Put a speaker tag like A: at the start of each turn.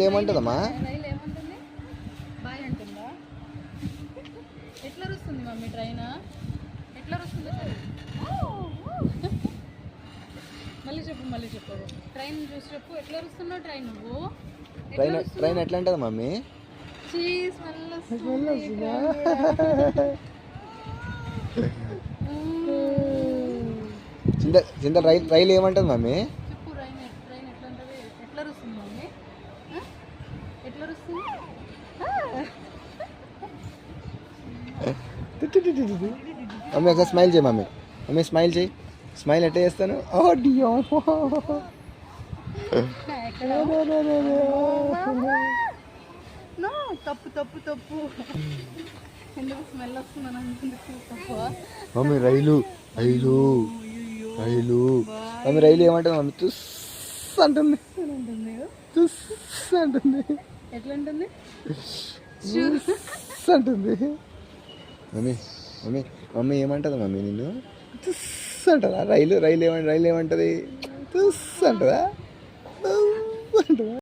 A: ఏమంటుందమ్మా?
B: రైలు ఏమంటుంది? బాయ్ అంటుందా? ఎట్లా వస్తుంది మమ్మీ ట్రైన్? ఎట్లా వస్తుంది? మళ్ళీ చెప్పు ట్రైన్ చూసి చెప్పు. ఎట్లా వస్తున్నావు ట్రైన్ నువ్వు?
A: ట్రైన్ ఎట్లా ఉంటుంది మమ్మీ?
B: స్మెల్ వస్తుంది.
A: చింత రైలు ఏమంటుంది మమ్మీ?
B: చెప్పు ట్రైన్ ఎట్లా ఉంటుంది? ఎట్లా వస్తుంది మమ్మీ? ఎట్లా వస్తుంది?
A: మమ్మీ ఒకసారి స్మైల్ చేయి మమ్మీ. మమ్మీ స్మైల్ చేయి. స్మైల్ ఎట్లా చేస్తాను?
B: తప్పు ఎందుకు స్మెల్ వస్తుందని అనుకుంటే తప్పు.
A: మమ్మీ రైలు మమ్మీ రైలు ఏమంటుంది మమ్మీ? తుస్ అంటుంది. తుస్ అంటుంది.
B: ఎట్లా ఉంటుంది?
A: అంటుంది. మమ్మీ ఏమంటుంది మమ్మీ నిన్ను? తుస్ అంటుందా? రైలు ఏమంటుంది? తుస్ అంటుందా?